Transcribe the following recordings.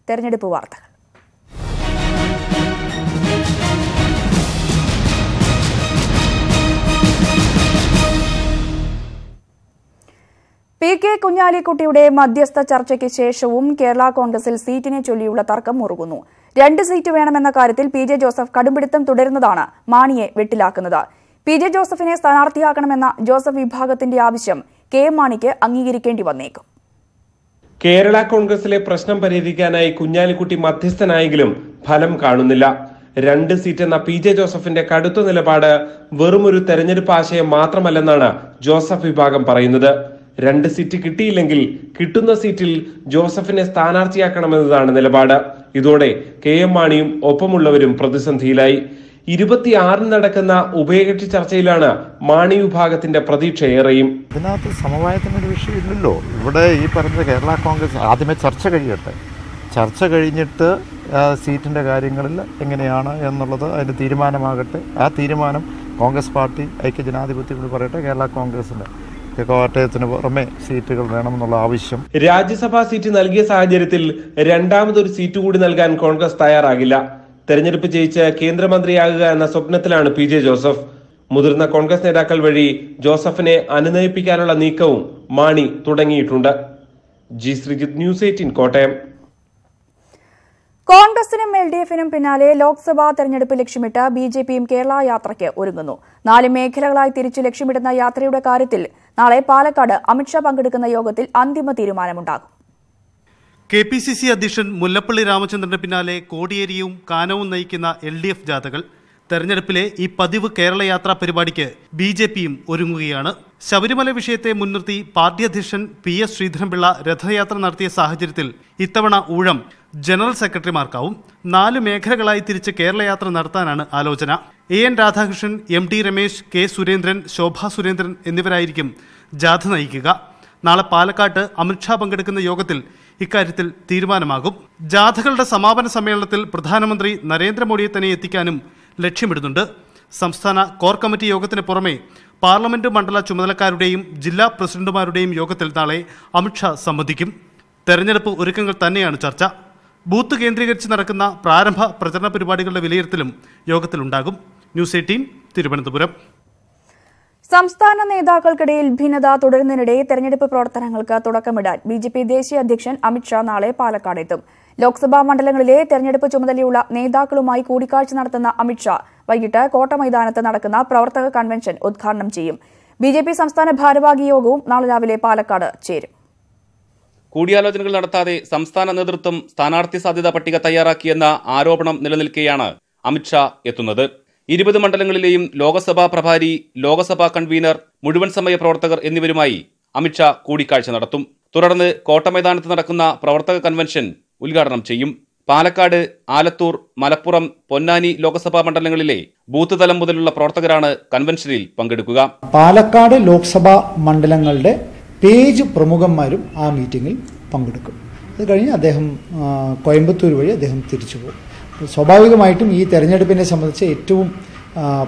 തെരഞ്ഞെടുപ്പ് വാർത്തകൾ. P K കുഞ്ഞാലിക്കുട്ടിയുടെ മധ്യസ്ഥ ചർച്ചയ്ക്ക് ശേഷവും കേരള കോൺഗ്രസിൽ സീറ്റിനെ ചൊല്ലിയുള്ള തർക്കം മുറുകുന്നു. 2 സീറ്റ് വേണമെന്ന കാര്യത്തിൽ പി ജെ ജോസഫ് കടുംപിടുത്തം തുടരുന്നതാണ് മാണിയെ വെട്ടിലാക്കുന്നത്. പി ജെ ജോസഫിനെ സ്ഥാനാർത്ഥിയാക്കണമെന്ന ജോസഫ് വിഭാഗത്തിന്റെ ആവശ്യം കെ എം മാണിക്ക് അംഗീകരിക്കേണ്ടി വന്നേക്കും. കേരള കോൺഗ്രസിലെ പ്രശ്നം പരിഹരിക്കാനായി കുഞ്ഞാലിക്കുട്ടി മധ്യസ്ഥനായെങ്കിലും ഫലം കാണുന്നില്ല. 2 സീറ്റ് എന്ന പി ജെ ജോസഫിന്റെ കടുത്ത നിലപാട് വെറുമൊരു തെരഞ്ഞെടുപ്പ് ആശയം മാത്രമല്ലെന്നാണ് ജോസഫ് വിഭാഗം പറയുന്നത്. 2 സീറ്റ് കിട്ടിയില്ലെങ്കിൽ കിട്ടുന്ന സീറ്റിൽ ജോസഫിനെ സ്ഥാനാർത്ഥിയാക്കണമെന്നതാണ് നിലപാട്. ഇതോടെ കെ എം മാണിയും ഒപ്പമുള്ളവരും പ്രതിസന്ധിയിലായി. 26 നടക്കുന്ന ഉഭയകക്ഷി ചർച്ചയിലാണ് മാണി വിഭാഗത്തിന്റെ പ്രതീക്ഷയേറെയും. ഇതിനകത്ത് സമവായത്തിനൊരു വിഷയമില്ലല്ലോ. ഇവിടെ ഈ പറഞ്ഞ കേരള കോൺഗ്രസ് ആദ്യമേ ചർച്ച കഴിയട്ടെ. ചർച്ച കഴിഞ്ഞിട്ട് സീറ്റിന്റെ കാര്യങ്ങളിൽ എങ്ങനെയാണ് എന്നുള്ളത് അതിന്റെ തീരുമാനമാകട്ടെ. ആ തീരുമാനം കോൺഗ്രസ് പാർട്ടി ഐക്യജനാധിപത്യം പറയട്ടെ. കേരള കോൺഗ്രസിന്റെ കോട്ടയത്തിന് പുറമെ സീറ്റുകൾ വേണമെന്നുള്ള ആവശ്യം. രാജ്യസഭാ സീറ്റ് നൽകിയ സാഹചര്യത്തിൽ രണ്ടാമതൊരു സീറ്റ് കൂടി നൽകാൻ കോൺഗ്രസ് തയ്യാറാകില്ല. തെരഞ്ഞെടുപ്പ് ജയിച്ച് കേന്ദ്രമന്ത്രിയാകുക എന്ന സ്വപ്നത്തിലാണ് പി ജെ ജോസഫ്. മുതിർന്ന കോൺഗ്രസ് നേതാക്കൾ വഴി ജോസഫിനെ അനുനയിപ്പിക്കാനുള്ള നീക്കവും മാണി തുടങ്ങിയിട്ടുണ്ട്. G Sreejith, news 18 Kottayam. കോൺഗ്രസിനും LDFിനും പിന്നാലെ ലോക്സഭാ തെരഞ്ഞെടുപ്പ് ലക്ഷ്യമിട്ട് BJPയും കേരള യാത്രയ്ക്ക് ഒരുങ്ങുന്നു. 4 മേഖലകളായി തിരിച്ചു ലക്ഷ്യമിടുന്ന യാത്രയുടെ കാര്യത്തിൽ നാളെ പാലക്കാട് അമിത്ഷാ പങ്കെടുക്കുന്ന യോഗത്തിൽ അന്തിമ തീരുമാനമുണ്ടാകും. KPCC അധ്യക്ഷൻ മുല്ലപ്പള്ളി രാമചന്ദ്രന് പിന്നാലെ കോടിയേരിയും കാനവും നയിക്കുന്ന LDF ജാഥകൾ തെരഞ്ഞെടുപ്പിലെ ഈ പതിവ് കേരള യാത്രാ പരിപാടിക്ക് BJPയും ഒരുങ്ങുകയാണ്. ശബരിമല വിഷയത്തെ മുൻനിർത്തി പാർട്ടി അധ്യക്ഷൻ PS ശ്രീധരൻപിള്ള രഥയാത്ര നടത്തിയ സാഹചര്യത്തിൽ ഇത്തവണ ഊഴം ജനറൽ സെക്രട്ടറിമാർക്കാവും. 4 മേഖലകളായി തിരിച്ച് കേരള യാത്ര നടത്താനാണ് ആലോചന. AN Radhakrishnan, MT Ramesh, K Surendran, Shobha Surendran എന്നിവരായിരിക്കും ജാഥ നയിക്കുക. നാളെ പാലക്കാട്ട് അമിത്ഷാ പങ്കെടുക്കുന്ന യോഗത്തിൽ ഇക്കാര്യത്തിൽ തീരുമാനമാകും. ജാഥകളുടെ സമാപന സമ്മേളനത്തിൽ പ്രധാനമന്ത്രി നരേന്ദ്രമോദിയെ തന്നെ എത്തിക്കാനും ലക്ഷ്യമിടുന്നുണ്ട്. സംസ്ഥാന കോർ കമ്മിറ്റി യോഗത്തിന് പുറമെ പാർലമെന്റ് മണ്ഡല ചുമതലക്കാരുടെയും ജില്ലാ പ്രസിഡന്റുമാരുടെയും യോഗത്തിൽ നാളെ അമിത്ഷാ സംബന്ധിക്കും. തെരഞ്ഞെടുപ്പ് ഒരുക്കങ്ങൾ തന്നെയാണ് ചർച്ച. ബൂത്ത് കേന്ദ്രീകരിച്ച് നടക്കുന്ന പ്രാരംഭ പ്രചരണ പരിപാടികളുടെ വിലയിരുത്തലും യോഗത്തിലുണ്ടാകും. ന്യൂസ് 18 തിരുവനന്തപുരം. സംസ്ഥാന നേതാക്കൾക്കിടയിൽ ഭിന്നത തുടരുന്നതിനിടെ തെരഞ്ഞെടുപ്പ് പ്രവർത്തനങ്ങൾക്ക് തുടക്കമിടാൻ BJP ദേശീയ അധ്യക്ഷൻ അമിത്ഷാ നാളെ പാലക്കാടെത്തും. ലോക്സഭാ മണ്ഡലങ്ങളിലെ തെരഞ്ഞെടുപ്പ് ചുമതലയുള്ള നേതാക്കളുമായി കൂടിക്കാഴ്ച നടത്തുന്ന അമിത്ഷാ വൈകിട്ട് കോട്ട മൈതാനത്ത് നടക്കുന്ന പ്രവർത്തക കൺവെൻഷൻ ഉദ്ഘാടനം ചെയ്യും. BJP സംസ്ഥാന ഭാരവാഹി യോഗവും നാളെ രാവിലെ പാലക്കാട് ചേരും. കൂടിയാലോചനകൾ നടത്താതെ സംസ്ഥാന നേതൃത്വം സ്ഥാനാർത്ഥി സാധ്യതാ പട്ടിക തയ്യാറാക്കിയെന്ന ആരോപണം നിലനിൽക്കെയാണ് അമിത്ഷാ എത്തുന്നത്. 20 മണ്ഡലങ്ങളിലെയും ലോക്സഭാ പ്രഭാരി, ലോക്സഭാ കൺവീനർ, മുഴുവൻ സമയ പ്രവർത്തകർ എന്നിവരുമായി അമിത്ഷാ കൂടിക്കാഴ്ച നടത്തും. തുടർന്ന് കോട്ടമൈതാനത്ത് നടക്കുന്ന പ്രവർത്തക കൺവെൻഷൻ ഉദ്ഘാടനം ചെയ്യും. പാലക്കാട്, ആലത്തൂർ, മലപ്പുറം, പൊന്നാനി ലോക്സഭാ മണ്ഡലങ്ങളിലെ ബൂത്ത് തലം മുതലുള്ള പ്രവർത്തകരാണ് കൺവെൻഷനിൽ പങ്കെടുക്കുക. പാലക്കാട് ലോക്സഭാ മണ്ഡലങ്ങളുടെ പേജ് പ്രമുഖന്മാരും ആ മീറ്റിംഗിൽ പങ്കെടുക്കും. അത് കഴിഞ്ഞ് അദ്ദേഹം കോയമ്പത്തൂർ വഴി അദ്ദേഹം തിരിച്ചു പോകും. സ്വാഭാവികമായിട്ടും ഈ തെരഞ്ഞെടുപ്പിനെ സംബന്ധിച്ച് ഏറ്റവും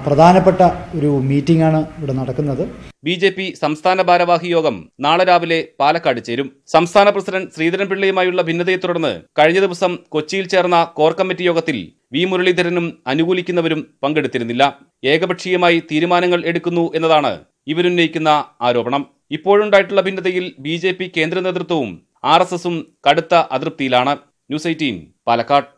പ്രധാനപ്പെട്ട ഒരു മീറ്റിംഗാണ് ഇവിടെ നടക്കുന്നത്. BJP സംസ്ഥാന ഭാരവാഹി യോഗം നാളെ രാവിലെ പാലക്കാട് ചേരും. സംസ്ഥാന പ്രസിഡന്റ് ശ്രീധരൻപിള്ളയുമായുള്ള ഭിന്നതയെ തുടർന്ന് കഴിഞ്ഞ ദിവസം കൊച്ചിയിൽ ചേർന്ന കോർ കമ്മിറ്റി യോഗത്തിൽ V മുരളീധരനും അനുകൂലിക്കുന്നവരും പങ്കെടുത്തിരുന്നില്ല. ഏകപക്ഷീയമായി തീരുമാനങ്ങൾ എടുക്കുന്നു എന്നതാണ് ഇവരുന്നയിക്കുന്ന ആരോപണം. ഇപ്പോഴുണ്ടായിട്ടുള്ള ഭിന്നതയിൽ BJP കേന്ദ്ര നേതൃത്വവും RSSും കടുത്ത അതൃപ്തിയിലാണ്. ന്യൂസ് 18 പാലക്കാട്.